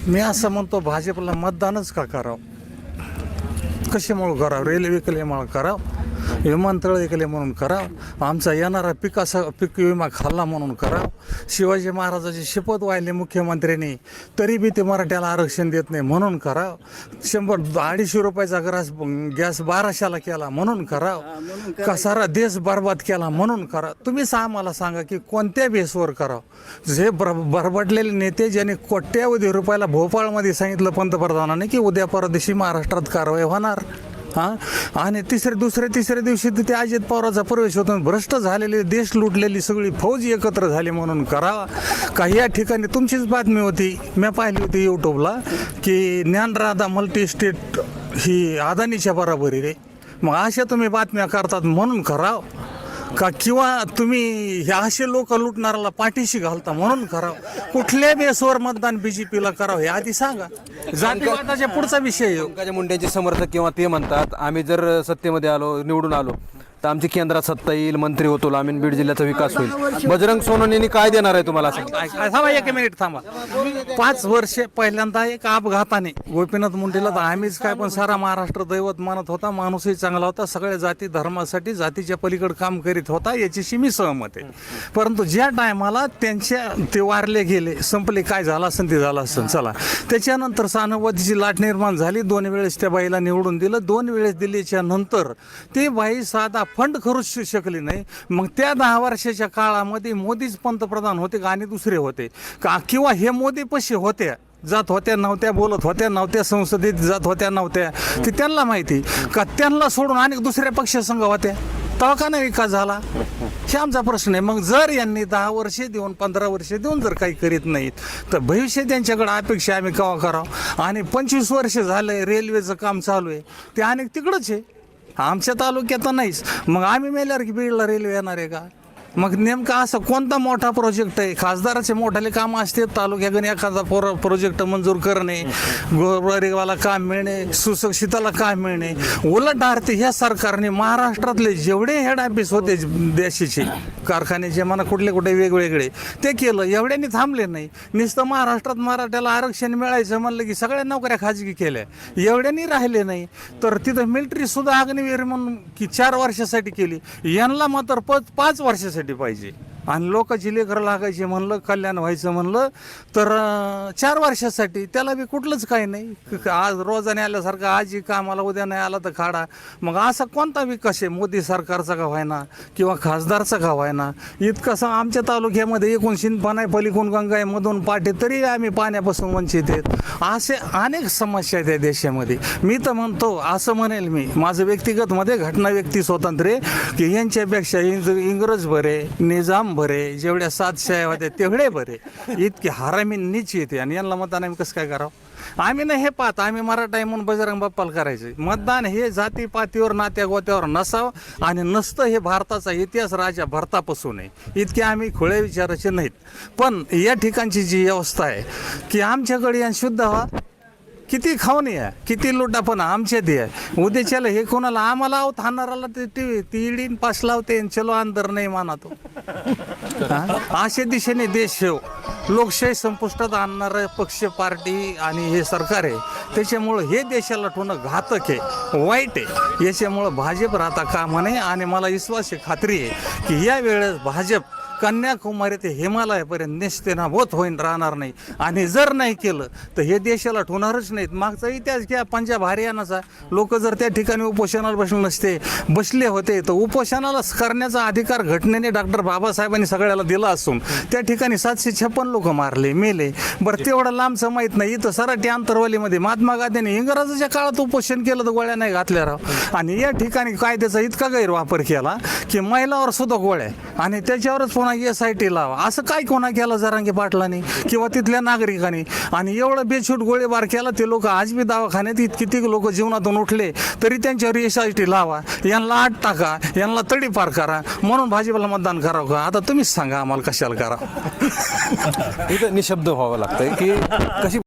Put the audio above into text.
मी असं म्हणतो भाजपला मतदानच का करावं, कशामुळं करावं, रेल्वे केल्यामुळं करावं, विमानतळ ऐकले म्हणून करावं, आमचा येणारा पीक विमा खाल्ला म्हणून करावं, शिवाजी महाराजाची शपथ वाहिली मुख्यमंत्र्यांनी तरी बी ते मराठ्याला आरक्षण देत नाही म्हणून करावं, 100-250 रुपयाचा गॅस 1200ला केला म्हणून करावं, का सारा देश बरबाद केला म्हणून करावं. तुम्हीच आम्हाला सांगा की कोणत्या बेसवर करावं. जे बरबडलेले नेते ज्यांनी कोट्यावधी रुपयाला भोपाळमध्ये सांगितलं पंतप्रधानांनी की उद्या परदेशी महाराष्ट्रात कारवाई होणार, आणि तिसऱ्या दिवशी ते अजित पवारांचा प्रवेश होतो. भ्रष्ट झालेले, देश लुटलेली सगळी फौज एकत्र झाली म्हणून करावा. काही या ठिकाणी तुमचीच बातमी होती, मी पाहिली होती यूट्यूबला, की ज्ञानराधा मल्टी स्टेट ही अदानीच्या बरोबरी रे. मग अशा तुम्ही बातम्या करतात म्हणून करावं का, किंवा तुम्ही हे असे लोक लुटणाऱ्याला पाठीशी घालता म्हणून करावं. कुठल्या बेसवर मतदान बीजेपीला करावं हे आधी सांगा. जातीवादाच्या पुढचा विषय. पंकजा मुंडेंचे समर्थक किंवा ते म्हणतात आम्ही जर सत्तेमध्ये आलो, निवडून आलो तर आमची केंद्रात सत्ता येईल, मंत्री होतो आम्ही, बीड जिल्ह्याचा विकास होईल. बजरंग सोनवणेंनी काय देणार आहे तुम्हाला? थांबा 1 मिनिट थांबा. 5 वर्षे पहिल्यांदा एक अपघाताने गोपीनाथ मुंडेला तर आम्हीच काय पण सारा महाराष्ट्र दैवत मानत होता, माणूसही चांगला होता, सगळ्या जाती धर्मासाठी जातीच्या पलीकडे काम करीत होता, याच्याशी मी सहमत आहे. परंतु ज्या टायमाला ते वारले गेले, संपले, काय झालं असेल ते झालं असेल, चला त्याच्यानंतर सहानुभूतीची लाट निर्माण झाली. 2 वेळेस त्या बाईला निवडून दिलं. 2 वेळेस दिल्याच्या नंतर ती बाई साधा फंड करूच शकली नाही. मग त्या 10 वर्षाच्या काळामध्ये मोदीच पंतप्रधान होते का आणि दुसरे होते का, किंवा हे मोदी पशी होत्या, जात होत्या नव्हत्या, बोलत होत्या नव्हत्या, संसदेत जात होत्या नव्हत्या, ते त्यांना माहिती का. त्यांना सोडून अनेक दुसऱ्या पक्षसंघ होत्या, तेव्हा का नाही विकास झाला, हे आमचा प्रश्न आहे. मग जर यांनी 10 वर्षे देऊन 15 वर्षे देऊन जर काही करीत नाहीत तर भविष्य त्यांच्याकडे अपेक्षा आम्ही केव्हा करावं. आणि 25 वर्ष झालंय रेल्वेचं काम चालू आहे, ते अनेक तिकडंच आहे, आमच्या तालुक्यात नाहीच. मग आम्ही मेल्यावर की बीडला रेल्वे येणार आहे का? मग नेमका असं कोणता मोठा प्रोजेक्ट आहे? खासदाराचे मोठाले काम असते, तालुक्याकडे एखादा प्रोजेक्ट मंजूर करणे, गोरगरिबाला काम मिळणे, सुशिक्षिताला काम मिळणे. उलट आरती ह्या सरकारने महाराष्ट्रातले जेवढे हेड ऑफिस होते देशाचे, कारखान्याचे म्हणा, कुठले वेगवेगळे, ते केलं. एवढ्यांनी थांबले नाही. नुसतं महाराष्ट्रात मराठ्याला आरक्षण मिळायचं म्हणलं की सगळ्या नोकऱ्या खाजगी केल्या, एवढ्यांनी राहिले नाही. तर तिथं मिलिटरी सुद्धा अग्निवीर म्हणून की 4 वर्षासाठी केली, यांना मात्र 5 वर्षासाठी पाहिजे. आणि लोकांची लेकरं लागायची म्हणलं, कल्याण व्हायचं म्हणलं तर 4 वर्षासाठी, त्याला बी कुठलंच काही नाही. आज रोजाने आल्यासारखं आजी कामाला, उद्या नाही आला तर खाडा. मग असा कोणता विकास आहे मोदी सरकारचा का व्हायना किंवा खासदारचा का व्हायना? इतकंसं आमच्या तालुक्यामध्ये एकूण शिंदपाना आहे, पलीकडून गंगा आहे, मधून पाटे, तरी आम्ही पाण्यापासून वंचित आहेत. असे अनेक समस्या आहेत या देशामध्ये. मी तर म्हणतो, असं म्हणेल मी, माझं व्यक्तिगत मध्ये घटना व्यक्ती स्वातंत्र्य, की यांच्यापेक्षा इंग्रज बरे, निजाम बरे, जेवढ्या 7 शाया होत्या तेवढे बरे. इतके हरामी नीच येते आणि यांना मतदान आम्ही कसं काय करावं? आम्ही नाही हे पाहत, आम्ही मराठा आहे म्हणून बजरंग बाप्पाला करायचं. मतदान हे जातीपातीवर, नात्या गोत्यावर नसावं, आणि नसतं हे भारताचा इतिहास राजा भरतापासून आहे. इतके आम्ही खुळे विचाराचे नाहीत. पण या ठिकाणची जी व्यवस्था आहे की आमच्याकडे या शुद्ध व्हा, किती खाऊन या, किती लुटा, पण आमच्या दे आहे. उद्याच्याला हे कोणाला आम्हाला थांबणाराला ती इडीन पास लावते, चलो अंदर नाही माना तो. अशा दिशेने देश ठेव. लोकशाही संपुष्टात आणणारं पक्ष, पार्टी आणि हे सरकार आहे, त्याच्यामुळं हे देशाला ठेवणं घातक आहे, वाईट आहे. याच्यामुळं भाजप राहता कामा नये. आणि मला विश्वास आहे, खात्री आहे की या वेळेस भाजप कन्याकुमारी ते हिमालयापर्यंत निश्चितनाबोध होईन, राहणार नाही. आणि जर नाही केलं तर हे देशाला ठेवणारच नाहीत. मागचा इतिहास घ्या, पंजाब हरियाणाचा, लोक जर त्या ठिकाणी उपोषणाला बसले होते तर उपोषणाला करण्याचा अधिकार घटनेने डॉक्टर बाबासाहेबांनी सगळ्याला दिला असून त्या ठिकाणी 756 लोक मारले, मेले. बरं, तेवढं लांबचं माहीत नाही. इथं सराटी आंतरवालीमध्ये महात्मा गांधींनी इंग्रजाच्या काळात उपोषण केलं तर गोळ्या नाही घातल्या राव. आणि या ठिकाणी कायद्याचा इतका गैरवापर केला की महिलावर सुद्धा गोळ्या, आणि त्याच्यावरच SIT लावा. असं काय कोणा केलं जरांगे पाटलांनी किंवा तिथल्या नागरिकांनी? आणि एवढं बेछूट गोळीबार केला. ते लोक आज बी दवाखान्यात, किती लोक जीवनातून उठले तरी त्यांच्यावर SIT लावा, यांना आत टाका, यांना तडीपार करा, म्हणून भाजपला मतदान करावं का? आता तुम्हीच सांगा आम्हाला कशाला करावं. इथं निशब्द व्हावं लागतंय की कशी